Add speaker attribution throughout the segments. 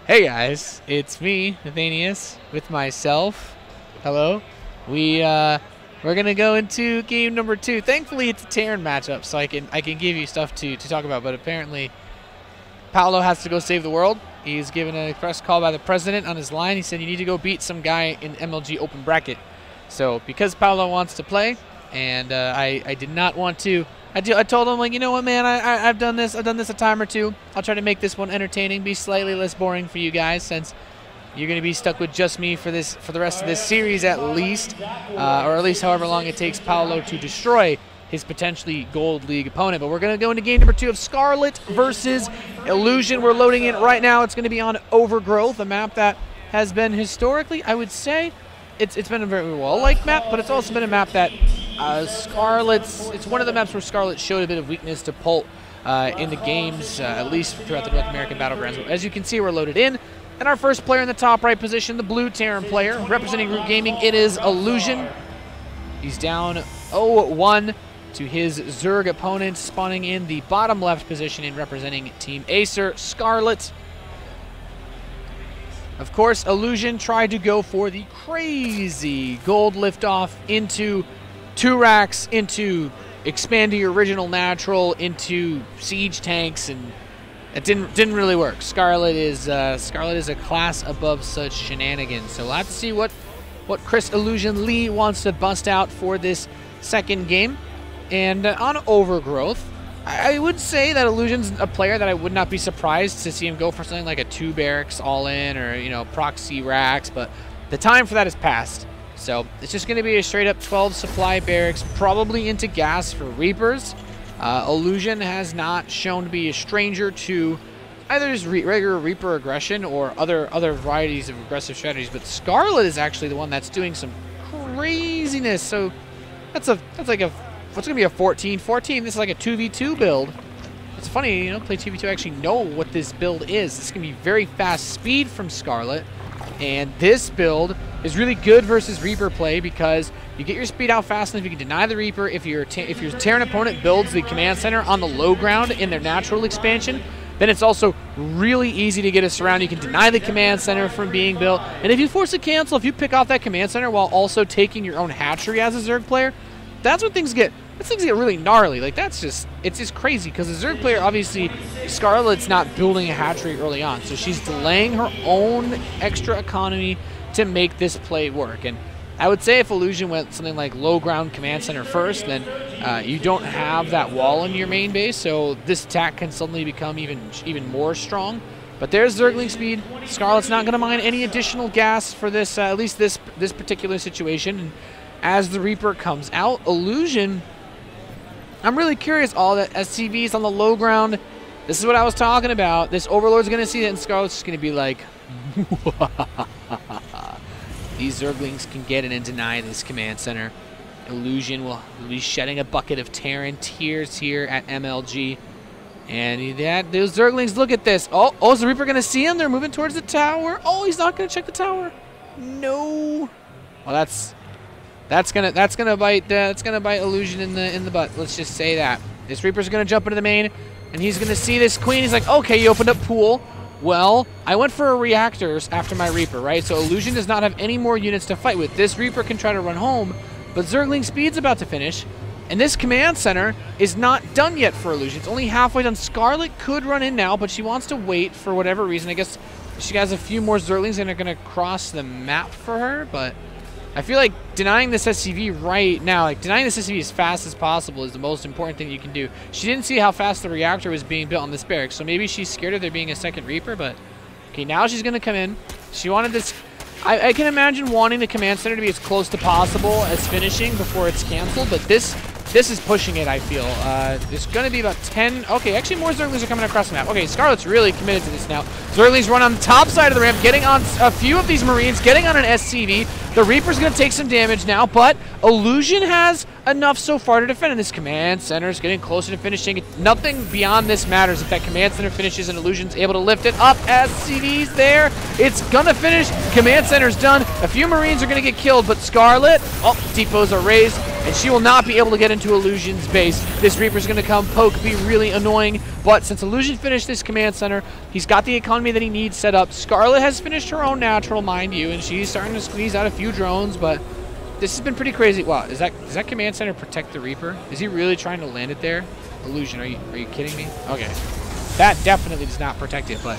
Speaker 1: Hey guys, it's me, Nathanius, with myself. Hello. We're gonna go into game number 2. Thankfully, it's a Terran matchup, so I can give you stuff to talk about. But apparently, Paolo has to go save the world. He's given a press call by the president on his line. He said you need to go beat some guy in MLG open bracket. So because Paolo wants to play, and I did not want to. I told him, like, you know what, man, I've done this a time or two. I'll try to make this one entertaining, be slightly less boring for you guys, since you're going to be stuck with just me for the rest of this series at least, or at least however long it takes Paolo to destroy his potentially Gold League opponent. But we're going to go into game number 2 of Scarlett versus Illusion. We're loading it right now. It's going to be on Overgrowth, a map that has been historically, I would say, it's been a very well-liked map, but it's also been a map that it's one of the maps where Scarlett showed a bit of weakness to Pult in the games, at least throughout the North American Battlegrounds. But as you can see, we're loaded in. And our first player in the top right position, the blue Terran player, representing Root Gaming, it is Illusion. He's down 0-1 to his Zerg opponent, spawning in the bottom left position and representing Team Acer, Scarlett. Of course, Illusion tried to go for the crazy gold liftoff into 2 racks, into expanding your original natural, into siege tanks, and it didn't really work. Scarlett is a class above such shenanigans. So we'll have to see what Chris Illusion Lee wants to bust out for this second game. And on Overgrowth, I would say that Illusion's a player that I would not be surprised to see him go for something like a 2 barracks all in, or, you know, proxy racks, but the time for that has passed. So it's just going to be a straight up 12 supply barracks, probably into gas for Reapers. Illusion has not shown to be a stranger to either just regular Reaper aggression or other varieties of aggressive strategies, but Scarlett is actually the one that's doing some craziness. So that's like a, what's going to be a 14-14? This is like a 2v2 build. It's funny, you know, play 2v2 actually know what this build is. This is going to be very fast speed from Scarlett, and this build is really good versus Reaper play because you get your speed out fast enough. You can deny the Reaper. If your Terran opponent builds the command center on the low ground in their natural expansion, then it's also really easy to get us around. You can deny the command center from being built, and if you force a cancel, if you pick off that command center while also taking your own hatchery as a Zerg player, that's when things get really gnarly. Like, it's just crazy because the Zerg player, obviously, Scarlett's not building a hatchery early on, so she's delaying her own extra economy to make this play work. And I would say if Illusion went something like low ground command center first, then you don't have that wall in your main base, so this attack can suddenly become even more strong. But there's Zergling speed. Scarlett's not going to mind any additional gas for this, at least this particular situation. And as the Reaper comes out, Illusion, I'm really curious, all that SCVs on the low ground. This is what I was talking about. This Overlord's going to see that, and Scarlett's just going to be like, these Zerglings can get in and deny this command center. Illusion will be shedding a bucket of Terran tears here at MLG. And those Zerglings, look at this. Oh, is the Reaper going to see him? They're moving towards the tower. Oh, he's not going to check the tower. No. Well, that's gonna bite Illusion in the butt. Let's just say that. This Reaper's gonna jump into the main, and he's gonna see this Queen. He's like, okay, you opened up pool. Well, I went for reactors after my Reaper, right? So Illusion does not have any more units to fight with. This Reaper can try to run home, but Zergling speed's about to finish, and this command center is not done yet for Illusion. It's only halfway done. Scarlett could run in now, but she wants to wait for whatever reason. I guess she has a few more Zerglings that are gonna cross the map for her, but I feel like denying this SCV right now, like denying this SCV as fast as possible, is the most important thing you can do. She didn't see how fast the reactor was being built on this barracks, so maybe she's scared of there being a second Reaper, but okay, now she's going to come in. She wanted this. I can imagine wanting the command center to be as close to possible as finishing before it's canceled, but this is pushing it, I feel. There's going to be about 10. Okay, actually more Zerglings are coming across the map. Okay, Scarlett's really committed to this now. Zerglings run on the top side of the ramp, getting on a few of these Marines, getting on an SCV. The Reaper's going to take some damage now, but Illusion has enough so far to defend, and this command center is getting closer to finishing. Nothing beyond this matters. If that command center finishes and Illusion's able to lift it up, SCV's there. It's going to finish. Command center's done. A few Marines are going to get killed, but Scarlett, oh, depots are raised. and she will not be able to get into Illusion's base. This Reaper's going to come poke, be really annoying, but since Illusion finished this command center, he's got the economy that he needs set up. Scarlett has finished her own natural, mind you, and she's starting to squeeze out a few drones, but this has been pretty crazy. Wow, does that command center protect the Reaper? Is he really trying to land it there? Illusion, are you kidding me? Okay. That definitely does not protect it, but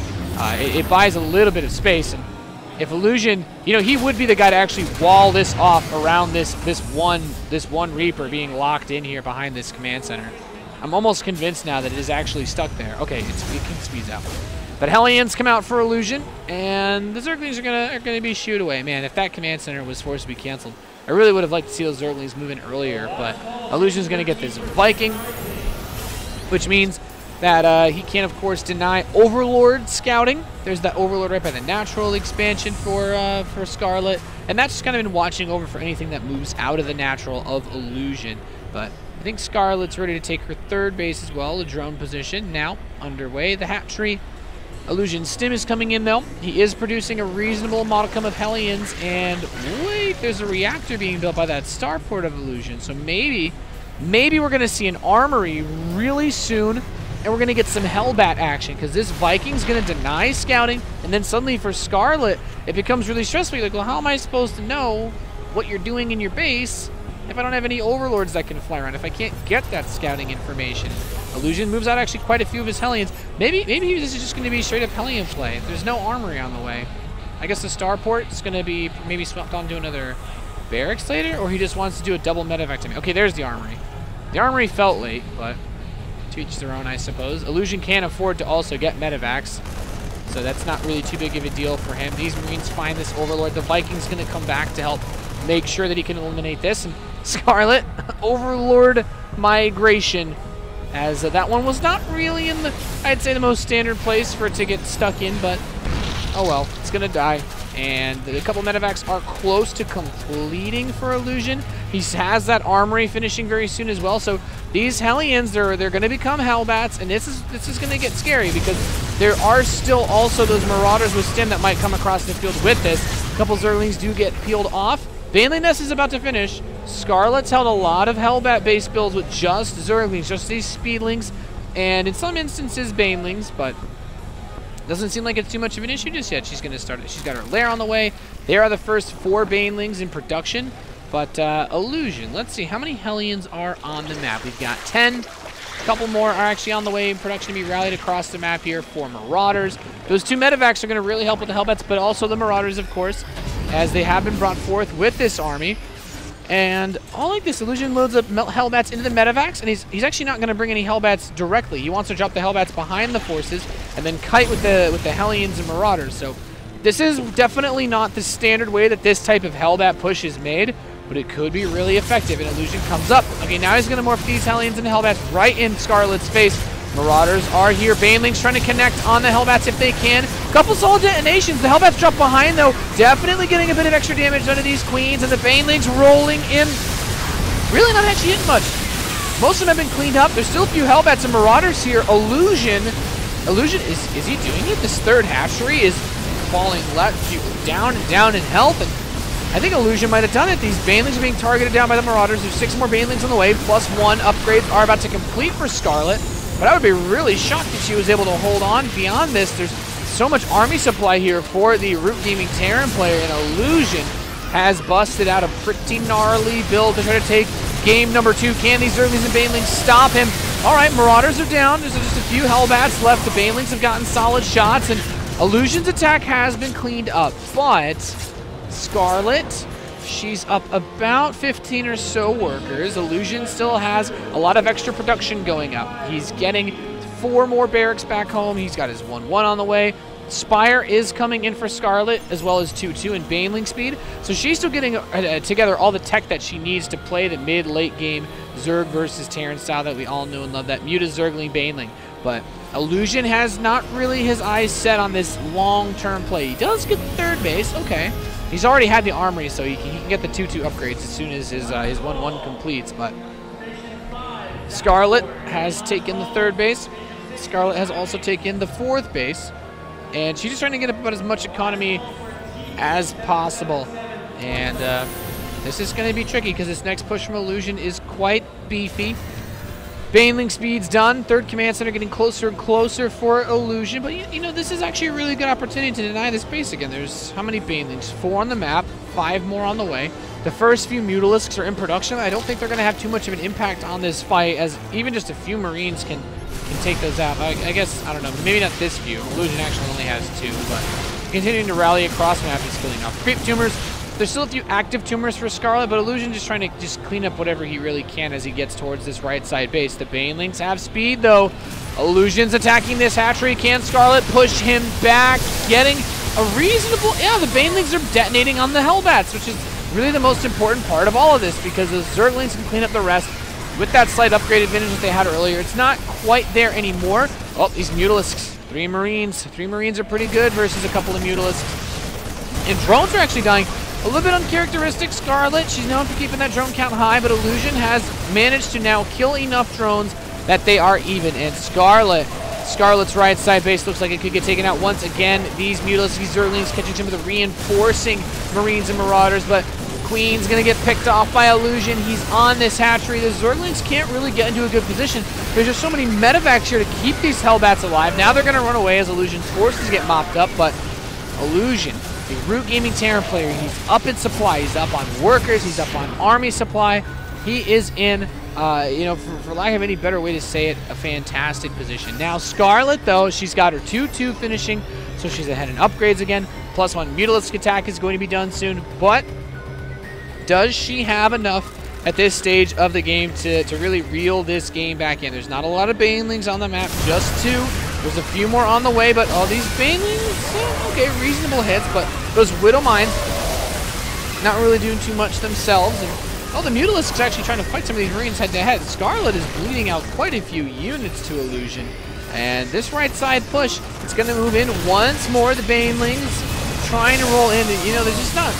Speaker 1: it buys a little bit of space. And if Illusion, you know, he would be the guy to actually wall this off around this one Reaper being locked in here behind this command center. I'm almost convinced now that it is actually stuck there. Okay, it can squeeze out. But Hellions come out for Illusion, and the Zerglings are gonna be shooed away. Man, if that command center was forced to be canceled, I really would have liked to see those Zerglings move in earlier. But Illusion's gonna get this Viking, which means that he can, of course, deny Overlord scouting. There's that Overlord right by the natural expansion for Scarlett, and that's just kind of been watching over for anything that moves out of the natural of Illusion. But I think Scarlett's ready to take her third base as well. The drone position now underway. The hatchery. Illusion's stim is coming in, though. He is producing a reasonable modicum of Hellions, and wait, there's a reactor being built by that starport of Illusion. So maybe we're going to see an armory really soon, and we're going to get some Hellbat action, because this Viking's going to deny scouting, and then suddenly for Scarlett, it becomes really stressful. You're like, well, how am I supposed to know what you're doing in your base if I don't have any Overlords that can fly around, if I can't get that scouting information? Illusion moves out actually quite a few of his Hellions. Maybe this is just going to be straight up Hellion play. There's no armory on the way. I guess the starport is going to be maybe swapped onto another barracks later, or he just wants to do a double medevac to me. Okay, there's the armory. The armory felt late, but to each their own, I suppose. Illusion can't afford to also get medevacs, so that's not really too big of a deal for him. These Marines find this Overlord. The Viking's going to come back to help make sure that he can eliminate this. And Scarlett, Overlord migration, as that one was not really in the, I'd say, the most standard place for it to get stuck in, but oh well, it's going to die. And a couple medevacs are close to completing for Illusion. He has that armory finishing very soon as well. So these Hellions, they're going to become Hellbats, and this is going to get scary, because there are still also those Marauders with stim that might come across the field with this. A couple Zerglings do get peeled off. Baneling Nest is about to finish. Scarlett's held a lot of Hellbat base builds with just Zerglings, just these Speedlings, and in some instances Banelings, but doesn't seem like it's too much of an issue just yet. She's going to start it. She's got her lair on the way. There are the first 4 Banelings in production. But Illusion, let's see how many Hellions are on the map. We've got 10. A couple more are actually on the way in production to be rallied across the map here for Marauders. Those 2 medevacs are going to really help with the Hellbats, but also the Marauders, of course, as they have been brought forth with this army. And all like this, Illusion loads up Hellbats into the medevacs, and he's actually not going to bring any Hellbats directly. He wants to drop the Hellbats behind the forces and then kite with the Hellions and Marauders. So this is definitely not the standard way that this type of Hellbat push is made, but it could be really effective. And Illusion comes up. Okay, now he's going to morph these Hellions and Hellbats right in Scarlett's face. Marauders are here. Banelings trying to connect on the Hellbats if they can. Couple solid detonations. The Hellbats drop behind, though. Definitely getting a bit of extra damage done to these Queens, and the Banelings rolling in. Really not actually hitting much. Most of them have been cleaned up. There's still a few Hellbats and Marauders here. Illusion, is he doing it? This third hatchery is falling down in health, and I think Illusion might have done it. These Banelings are being targeted down by the Marauders. There's 6 more Banelings on the way, plus 1 upgrades are about to complete for Scarlett. But I would be really shocked if she was able to hold on. Beyond this, there's so much army supply here for the Root Gaming Terran player, and Illusion has busted out a pretty gnarly build to try to take game number 2. Can these Zerglings and Banelings stop him? All right, Marauders are down. There's just a few Hellbats left. The Banelings have gotten solid shots, and Illusion's attack has been cleaned up. But Scarlett, she's up about 15 or so workers. Illusion still has a lot of extra production going up. He's getting 4 more barracks back home. He's got his 1-1 on the way. Spire is coming in for Scarlett, as well as 2-2 and Baneling speed. So she's still getting together all the tech that she needs to play the mid-late game Zerg versus Terran style that we all know and love, that Muta Zergling Baneling. But Illusion has not really his eyes set on this long-term play. He does get the third base, okay. He's already had the armory, so he can get the 2-2 upgrades as soon as his 1-1 completes. But Scarlett has taken the third base. Scarlett has also taken the 4th base. And she's just trying to get about as much economy as possible. And This is going to be tricky because this next push from Illusion is quite beefy. Baneling speed's done. Third command center getting closer and closer for Illusion. But, you know, this is actually a really good opportunity to deny this base again. There's how many Banelings? 4 on the map, 5 more on the way. The first few Mutalisks are in production. I don't think they're going to have too much of an impact on this fight, as even just a few Marines can take those out. I guess, I don't know, maybe not this few. Illusion actually only has 2, but continuing to rally across map, he's killing off creep tumors. There's still a few active tumors for Scarlett, but Illusion just trying to clean up whatever he really can as he gets towards this right side base. The Banelings have speed, though. Illusion's attacking this hatchery. Can Scarlett push him back? Getting a reasonable... Yeah, the Banelings are detonating on the Hellbats, which is really the most important part of all of this, because the Zerglings can clean up the rest with that slight upgrade advantage that they had earlier. It's not quite there anymore. Oh, these Mutalisks. 3 Marines. 3 Marines are pretty good versus a couple of Mutalisks. And drones are actually dying. A little bit uncharacteristic. Scarlett, she's known for keeping that drone count high, but Illusion has managed to now kill enough drones that they are even. And Scarlett's right side base looks like it could get taken out once again. These Mutalisks, these Zerglings catching some of the reinforcing Marines and Marauders, but Queen's gonna get picked off by Illusion. He's on this hatchery. The Zerglings can't really get into a good position. There's just so many medevacs here to keep these Hellbats alive. Now they're gonna run away as Illusion's forces get mopped up, but Illusion, the Root Gaming Terran player, he's up in supply. He's up on workers. He's up on army supply. He is in, you know, for lack of any better way to say it, a fantastic position. Now, Scarlett, though, she's got her 2-2 finishing, so she's ahead in upgrades again. +1 Mutalisk attack is going to be done soon, but does she have enough at this stage of the game to really reel this game back in? There's not a lot of Banelings on the map, just 2. There's a few more on the way, but all these Banelings, okay, reasonable hits, but those Widow Mines not really doing too much themselves. And oh, the Mutalisks actually trying to fight some of these Marines head-to-head. Scarlett is bleeding out quite a few units to Illusion. And this right side push, it's going to move in once more. The Banelings trying to roll in. And, you know, there's not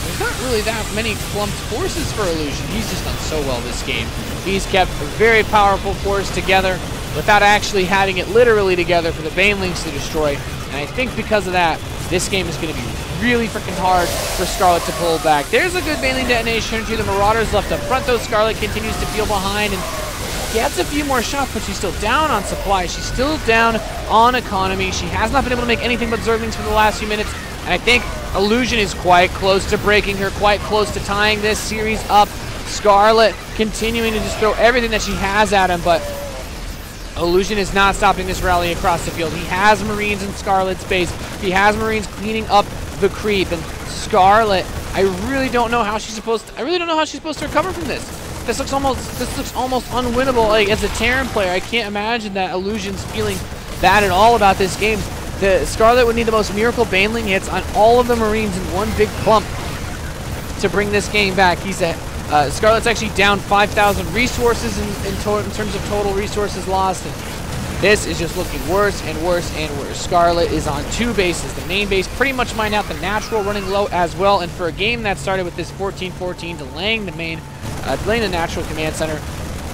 Speaker 1: really that many clumped forces for Illusion. He's just done so well this game. He's kept a very powerful force together without actually having it literally together for the Banelings to destroy. And I think because of that, this game is going to be really freaking hard for Scarlett to pull back. There's a good Baneling detonation to the Marauders left up front, though. Scarlett continues to feel behind and gets a few more shots, but she's still down on supply. She's still down on economy. She has not been able to make anything but Zerglings for the last few minutes. And I think Illusion is quite close to breaking her, quite close to tying this series up. Scarlett continuing to just throw everything that she has at him, but Illusion is not stopping this rally across the field. He has Marines in Scarlett's base. He has Marines cleaning up the creep. And Scarlett, I really don't know how she's supposed to recover from this. This looks almost unwinnable. Like, as a Terran player, I can't imagine that Illusion's feeling bad at all about this game. The Scarlett would need the most miracle Baneling hits on all of the Marines in one big clump to bring this game back. He's at Scarlett's actually down 5,000 resources in terms of total resources lost. And this is just looking worse and worse and worse. Scarlett is on 2 bases. The main base pretty much mined out, the natural running low as well. And for a game that started with this 14-14 delaying the natural command center,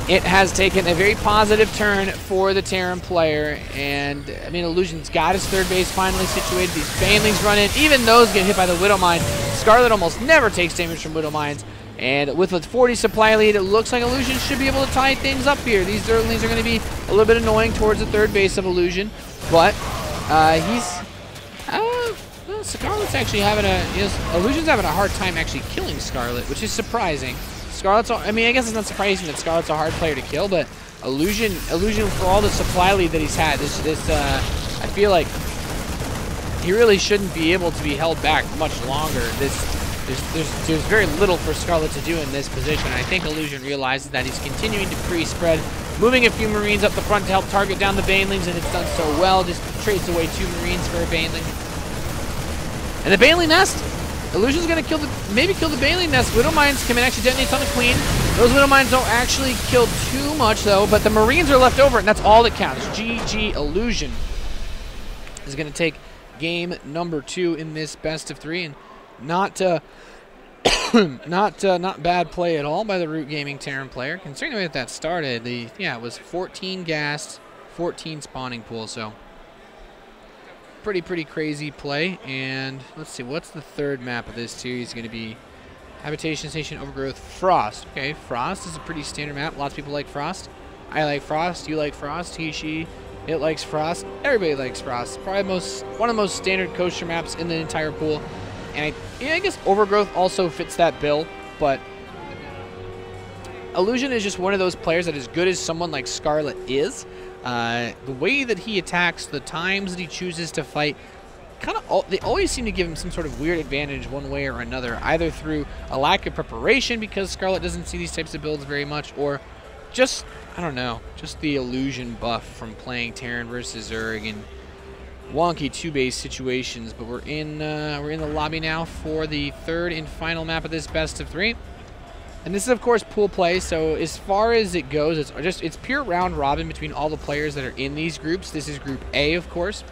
Speaker 1: it has taken a very positive turn for the Terran player. And I mean, Illusion's got his 3rd base finally situated. These Banelings run in. Even those get hit by the Widow Mine. Scarlett almost never takes damage from Widow Mines. And with a 40 supply lead, it looks like Illusion should be able to tie things up here. These Zerglings are going to be a little bit annoying towards the 3rd base of Illusion. But Scarlett's actually Illusion's having a hard time actually killing Scarlett, which is surprising. I mean, I guess it's not surprising that Scarlett's a hard player to kill, but Illusion for all the supply lead that he's had, I feel like he really shouldn't be able to be held back much longer. There's very little for Scarlett to do in this position. I think Illusion realizes that. He's continuing to pre-spread, moving a few Marines up the front to help target down the Banelings, and it's done so well. Just trades away 2 Marines for a Baneling. And the Baneling nest, Illusion's going to maybe kill the Baneling nest. Widow Mines can actually detonate on the Queen. Those Widow Mines don't actually kill too much, though, but the Marines are left over, and that's all that counts. GG. Illusion is going to take game number 2 in this best of 3, and not bad play at all by the Root Gaming Terran player. Considering the way that started, it was 14 gassed, 14 spawning pool, so pretty crazy play. And let's see, what's the 3rd map of this series going to be? Habitation Station, Overgrowth, Frost. Okay, Frost is a pretty standard map. Lots of people like Frost. I like Frost. You like Frost. He, she, it likes Frost. Everybody likes Frost. Probably one of the most standard coaster maps in the entire pool. And I guess Overgrowth also fits that bill, but Illusion is just one of those players that, as good as someone like Scarlett is, the way that he attacks, the times that he chooses to fight, they always seem to give him some sort of weird advantage one way or another, either through a lack of preparation because Scarlett doesn't see these types of builds very much, or just, I don't know, just the illusion buff from playing Terran versus Zerg in wonky 2-base situations. But we're in the lobby now for the third and final map of this best of 3. And this is, of course, pool play, so as far as it goes, it's pure round robin between all the players that are in these groups. This is Group A, of course.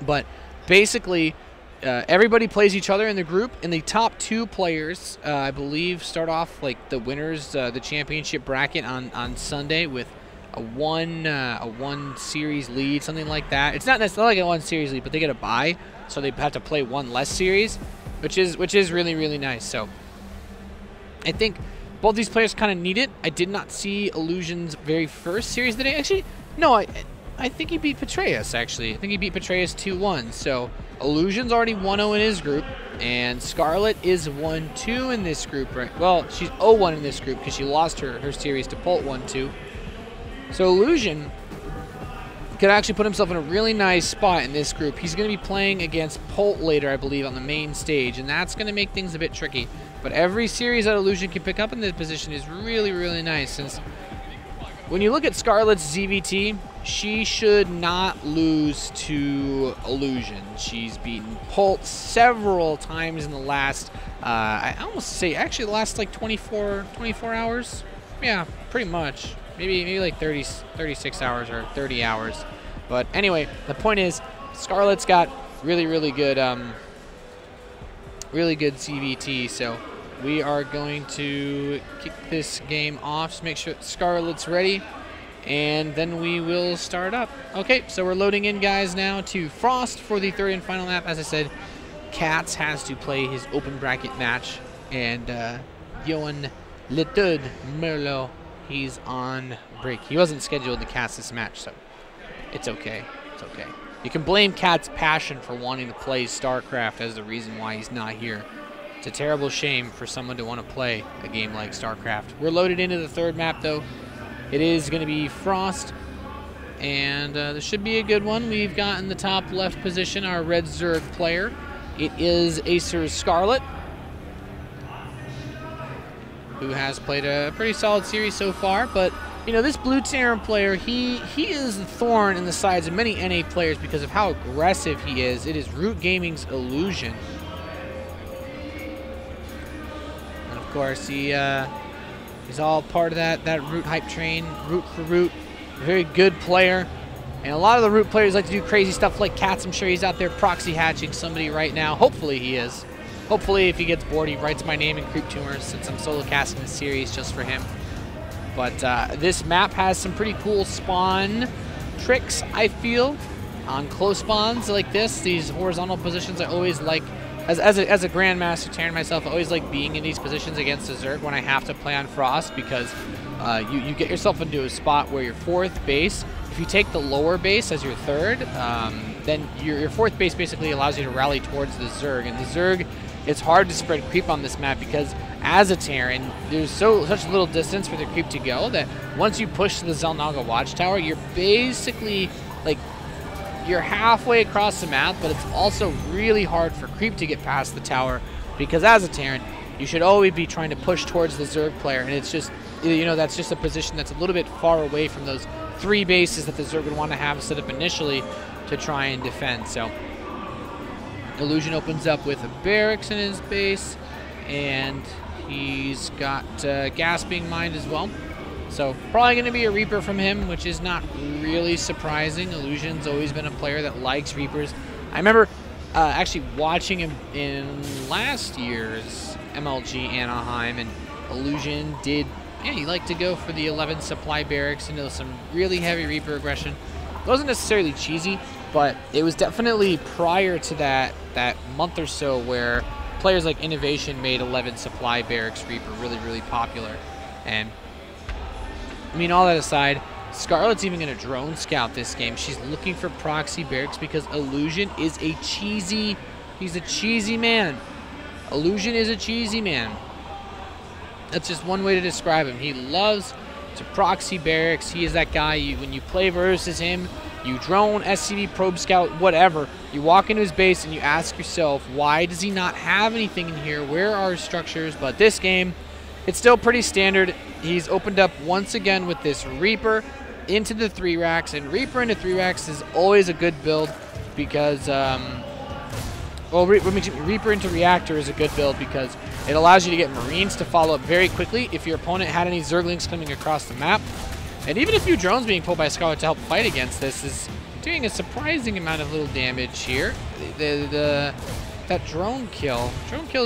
Speaker 1: But basically, everybody plays each other in the group, and the top 2 players, I believe, start off like the winners, the championship bracket on Sunday with a one series lead, something like that. It's not necessarily like a 1 series lead, but they get a bye, so they have to play 1 less series, which is really, really nice. So I think both these players kind of need it. I did not see Illusion's very first series today. Actually, no, I think he beat Patreus, actually. I think he beat Patreus 2-1. So Illusion's already 1-0 in his group, and Scarlett is 1-2 in this group, right? Well, she's 0-1 in this group because she lost her series to Polt 1-2. So Illusion could actually put himself in a really nice spot in this group. He's going to be playing against Polt later, I believe, on the main stage, and that's going to make things a bit tricky. But every series that Illusion can pick up in this position is really, really nice, since when you look at Scarlett's ZVT, she should not lose to Illusion. She's beaten Polt several times in the last, I almost say, actually the last like 24 hours. Yeah, pretty much. Maybe like 36 hours or 30 hours. But anyway, the point is, Scarlett's got really, really good CVT. So we are going to kick this game off, just make sure Scarlett's ready, and then we will start up. Okay, so we're loading in, guys, now to Frost for the third and final map. As I said, Katz has to play his open bracket match, and Johan Letud Merlot, he's on break. He wasn't scheduled to cast this match, so it's okay. It's okay. You can blame Kat's passion for wanting to play StarCraft as the reason why he's not here. It's a terrible shame for someone to want to play a game like StarCraft. We're loaded into the third map, though. It is going to be Frost, and this should be a good one. We've got in the top left position our red Zerg player. It is Acer Scarlett, who has played a pretty solid series so far. But, you know, this blue Terran player, he is the thorn in the sides of many NA players because of how aggressive he is. It is Root Gaming's Illusion. And, of course, he's all part of that Root hype train, Root for Root. A very good player. And a lot of the Root players like to do crazy stuff like Katz. I'm sure he's out there proxy hatching somebody right now. Hopefully he is. Hopefully, if he gets bored, he writes my name in Creep Tumors, since I'm solo casting this series just for him. But this map has some pretty cool spawn tricks, I feel, on close spawns like this. These horizontal positions I always like. As a Grandmaster Terran myself, I always like being in these positions against a Zerg when I have to play on Frost, because you get yourself into a spot where your fourth base, if you take the lower base as your third, then your fourth base basically allows you to rally towards the Zerg. And the Zerg, it's hard to spread creep on this map because as a Terran, there's such little distance for the creep to go that once you push to the Zelnaga Watchtower, you're basically like, you're halfway across the map, but it's also really hard for creep to get past the tower, because as a Terran, you should always be trying to push towards the Zerg player, and it's just, you know, that's just a position that's a little bit far away from those 3 bases that the Zerg would want to have set up initially to try and defend. So Illusion opens up with a barracks in his base, and he's got Gasping Mind as well. So probably going to be a Reaper from him, which is not really surprising. Illusion's always been a player that likes Reapers. I remember actually watching him in last year's MLG Anaheim, and Illusion did, yeah, he liked to go for the 11 supply barracks into some really heavy Reaper aggression. It wasn't necessarily cheesy, but it was definitely prior to that month or so where players like Innovation made 11 Supply Barracks Reaper really, really popular. And, I mean, all that aside, Scarlett's even going to drone scout this game. She's looking for proxy barracks because Illusion is a cheesy, he's a cheesy man. Illusion is a cheesy man. That's just one way to describe him. He loves to proxy barracks. He is that guy, when you play versus him, you drone, SCV, probe scout, whatever. You walk into his base and you ask yourself, why does he not have anything in here? Where are his structures? But this game, it's still pretty standard. He's opened up once again with this Reaper into the 3 racks, and Reaper into 3 racks is always a good build because, Reaper into Reactor is a good build because it allows you to get Marines to follow up very quickly if your opponent had any Zerglings coming across the map. And even a few drones being pulled by Scarlett to help fight against this is doing a surprising amount of little damage here. That drone kills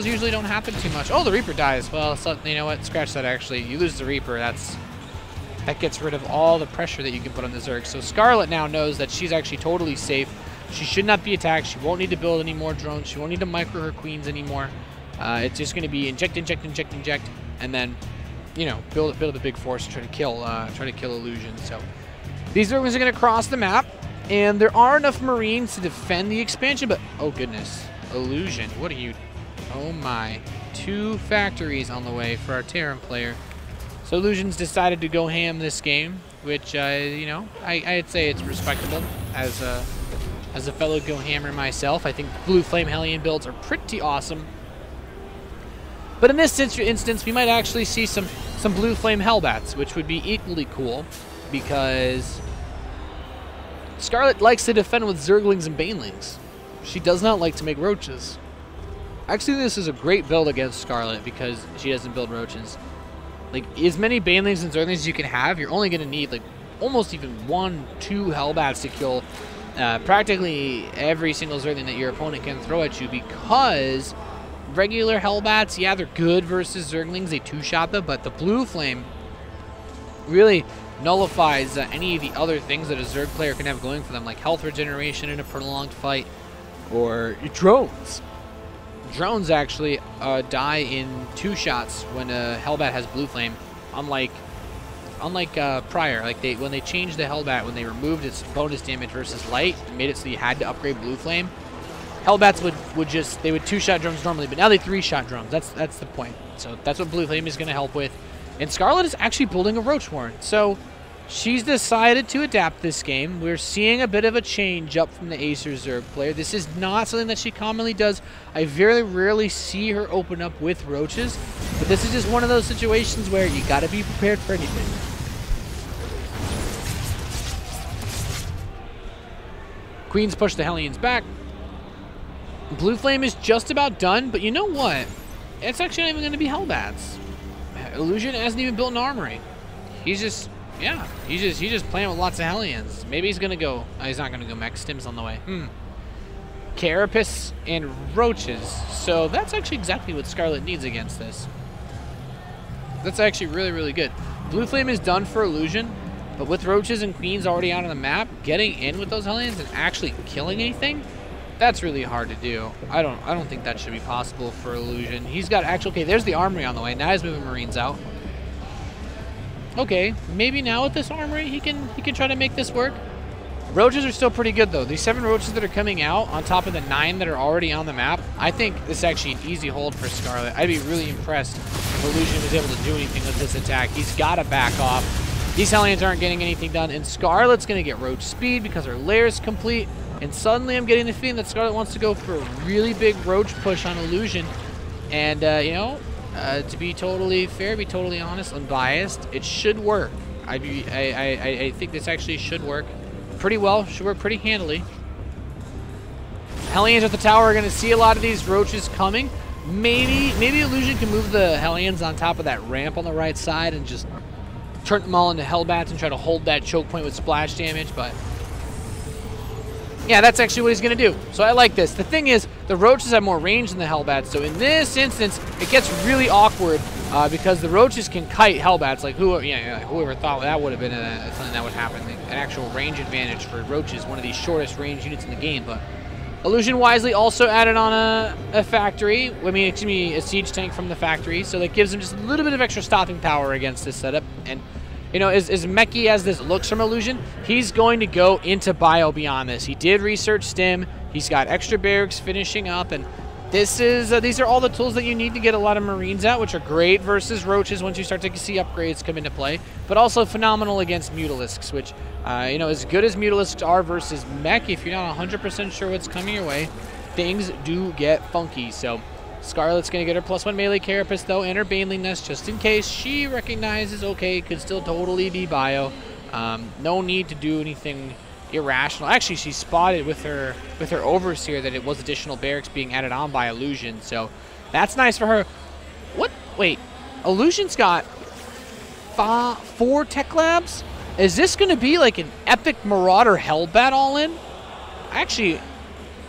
Speaker 1: usually don't happen too much. Oh, the Reaper dies. Well, so, you know what? Scratch that, actually. You lose the Reaper. That gets rid of all the pressure that you can put on the Zerg. So Scarlett now knows that she's actually totally safe. She should not be attacked. She won't need to build any more drones. She won't need to micro her queens anymore. It's just going to be inject, and then, you know, build a big force to try to kill Illusion. So these Zerglings are going to cross the map, and there are enough Marines to defend the expansion. But oh goodness, Illusion, what are you? Oh my, 2 factories on the way for our Terran player. So Illusion's decided to go ham this game, which you know, I'd say it's respectable as a fellow go hammer myself. I think Blue Flame Hellion builds are pretty awesome. But in this instance, we might actually see some Blue Flame Hellbats, which would be equally cool because Scarlett likes to defend with Zerglings and banelings. She does not like to make roaches. Actually, this is a great build against Scarlett because she doesn't build roaches. Like, as many banelings and Zerglings as you can have, you're only going to need, like, almost even 1-2 Hellbats to kill practically every single Zergling that your opponent can throw at you, because regular Hellbats, yeah, they're good versus Zerglings. They 2-shot them, but the Blue Flame really nullifies any of the other things that a Zerg player can have going for them, like health regeneration in a prolonged fight, or drones. Drones actually die in 2 shots when a Hellbat has Blue Flame, unlike prior. Like when they changed the Hellbat, when they removed its bonus damage versus light and made it so you had to upgrade Blue Flame, Hellbats would 2-shot drones normally, but now they 3-shot drones. That's the point. So that's what Blue Flame is going to help with. And Scarlett is actually building a Roach Warren. So she's decided to adapt this game. We're seeing a bit of a change up from the Acer Zerg player. This is not something that she commonly does. I very rarely see her open up with roaches, but this is just one of those situations where you got to be prepared for anything. Queens push the Hellions back. Blue Flame is just about done, but you know what? It's actually not even going to be Hellbats. Illusion hasn't even built an armory. He's just playing with lots of Hellions. Maybe he's going to go... he's not going to go mech stims on the way. Carapace and Roaches. So that's actually exactly what Scarlett needs against this. That's actually really, really good. Blue Flame is done for Illusion, but with Roaches and Queens already out on the map, getting in with those Hellions and actually killing anything, that's really hard to do. I don't think that should be possible for Illusion. He's got actual... okay, there's the armory on the way. Now he's moving Marines out. Okay, maybe now with this armory he can try to make this work. Roaches are still pretty good though. These 7 Roaches that are coming out on top of the 9 that are already on the map, I think this is actually an easy hold for Scarlett. I'd be really impressed if Illusion was able to do anything with this attack. He's got to back off. These Hellions aren't getting anything done, and Scarlett's going to get Roach speed because her lair is complete. And suddenly I'm getting the feeling that Scarlett wants to go for a really big Roach push on Illusion. And, you know, to be totally fair, be totally honest, unbiased, it should work. I think this actually should work pretty well. Should work pretty handily. Hellions at the tower are going to see a lot of these Roaches coming. Maybe Illusion can move the Hellions on top of that ramp on the right side and just turn them all into Hellbats and try to hold that choke point with splash damage, but... yeah, that's actually what he's going to do. So I like this. The thing is, the Roaches have more range than the Hellbats. So in this instance, it gets really awkward because the Roaches can kite Hellbats. Like, whoever thought that would have been something that would happen. An actual range advantage for Roaches, one of the shortest range units in the game. But Illusion wisely also added on a factory. I mean, excuse me, a siege tank from the factory. So that gives him just a little bit of extra stopping power against this setup. And, you know, as mechy as this looks from Illusion, he's going to go into bio beyond this. He did research stim. He's got extra barracks finishing up. And this is these are all the tools that you need to get a lot of Marines out, which are great versus Roaches once you start to see upgrades come into play. But also phenomenal against Mutalisks, which, you know, as good as Mutalisks are versus mech, if you're not 100% sure what's coming your way, things do get funky. So Scarlett's going to get her +1 melee carapace, though, and her baneling nest just in case she recognizes, okay, could still totally be bio. No need to do anything irrational. Actually, she spotted with her overseer that it was additional barracks being added on by Illusion, so that's nice for her. What? Wait, Illusion's got 4 tech labs? Is this going to be like an epic Marauder Hellbat all-in? Actually,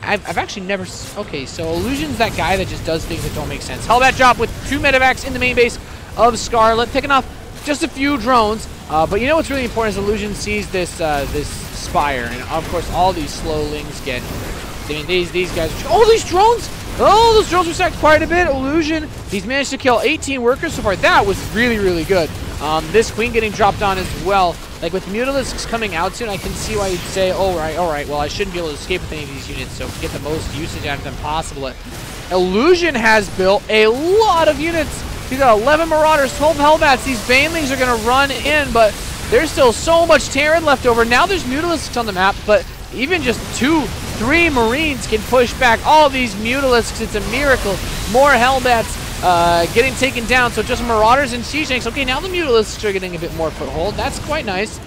Speaker 1: I've actually never... Okay, so Illusion's that guy that just does things that don't make sense. Hellbat drop with 2 medevacs in the main base of Scarlett, picking off just a few drones. But you know what's really important is Illusion sees this this Spire, and of course all these slowlings get... I mean, these guys... Oh, these drones! Oh, those drones were stacked quite a bit. Illusion, he's managed to kill 18 workers so far. That was really, really good. This Queen getting dropped on as well. Like, with Mutalisks coming out soon, I can see why you'd say, all right, well, I shouldn't be able to escape with any of these units, so get the most usage out of them possible. Illusion has built a lot of units. He's got 11 Marauders, 12 Hellbats. These Banelings are going to run in, but there's still so much Terran left over. Now there's Mutalisks on the map, but even just 2, 3 Marines can push back all these Mutalisks. It's a miracle. More Hellbats getting taken down, so just Marauders and Siege Tanks. Okay, now the Mutalisks are getting a bit more foothold. That's quite nice.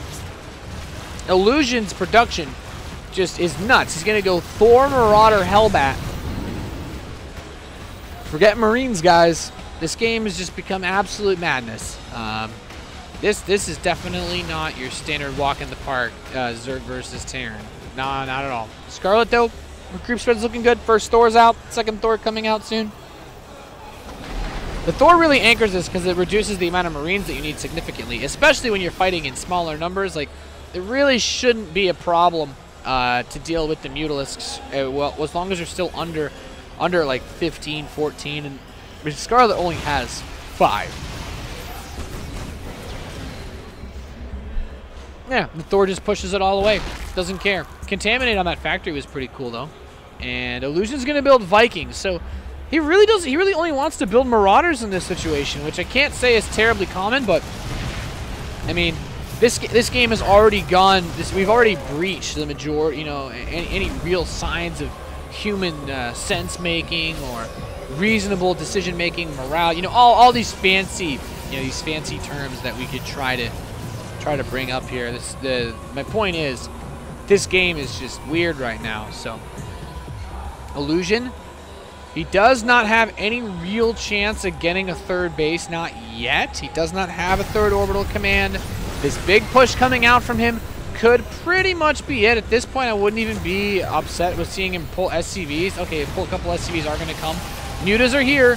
Speaker 1: Illusion's production just is nuts. He's going to go Thor, Marauder, Hellbat. Forget Marines, guys. This game has just become absolute madness. This is definitely not your standard walk in the park Zerg versus Terran. Nah, not at all. Scarlett, though, her creep spread's looking good. First Thor's out. Second Thor coming out soon. The Thor really anchors this because it reduces the amount of Marines that you need significantly, especially when you're fighting in smaller numbers. Like, it really shouldn't be a problem to deal with the Mutalisks, well, as long as you're still under like 15, 14, and Scarlett only has 5. Yeah, the Thor just pushes it all away. Doesn't care. Contaminate on that factory was pretty cool, though. And Illusion's going to build Vikings, so he really only wants to build Marauders in this situation, which I can't say is terribly common, but I mean, this game has already gone. We've already breached the majority, you know, any real signs of human sense making or reasonable decision making, morale. You know, all these fancy, these fancy terms that we could try to bring up here. My point is, this game is just weird right now. So, Illusion, he does not have any real chance of getting a 3rd base, not yet. He does not have a 3rd orbital command. This big push coming out from him could pretty much be it. At this point, I wouldn't even be upset with seeing him pull SCVs. Okay, pull a couple SCVs are going to come. Mutas are here,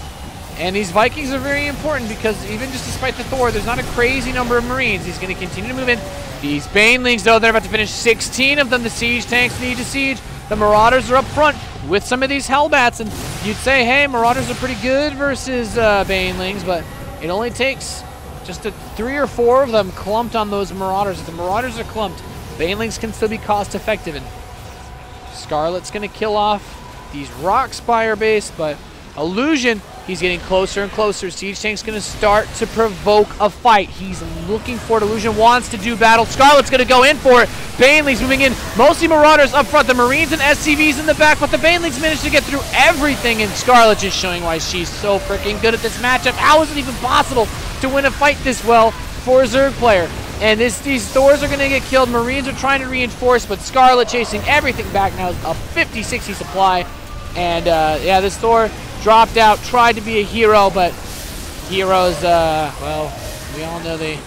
Speaker 1: and these Vikings are very important because even just despite the Thor, there's not a crazy number of Marines. He's going to continue to move in. These Banelings, though, they're about to finish 16 of them. The Siege Tanks need to siege. The Marauders are up front with some of these Hellbats, and you'd say, hey, Marauders are pretty good versus Banelings, but it only takes just 3 or 4 of them clumped on those Marauders. If the Marauders are clumped, Banelings can still be cost-effective, and Scarlett's going to kill off these Rock Spire base, but Illusion, he's getting closer and closer. Siege Tank's going to start to provoke a fight. He's looking for it. Illusion wants to do battle. Scarlett's going to go in for it. Banelings moving in. Mostly Marauders up front. The Marines and SCVs in the back, but the Banelings managed to get through everything, and Scarlett just showing why she's so freaking good at this matchup. How is it even possible to win a fight this well for a Zerg player? And these Thors are going to get killed. Marines are trying to reinforce, but Scarlett chasing everything back now. A 50-60 supply. And, yeah, this Thor dropped out, tried to be a hero, but heroes, well, we all know they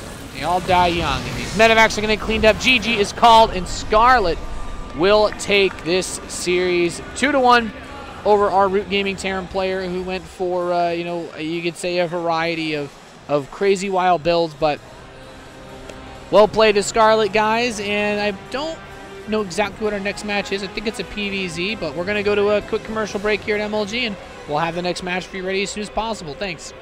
Speaker 1: all die young. And these medevacs are going to get cleaned up. GG is called, and Scarlett will take this series 2-1 over our Root Gaming Terran player who went for, you could say a variety of crazy wild builds, but well played to Scarlett, guys, and I don't know exactly what our next match is. I think it's a PVZ, but we're going to go to a quick commercial break here at MLG, and we'll have the next match for you ready as soon as possible. Thanks.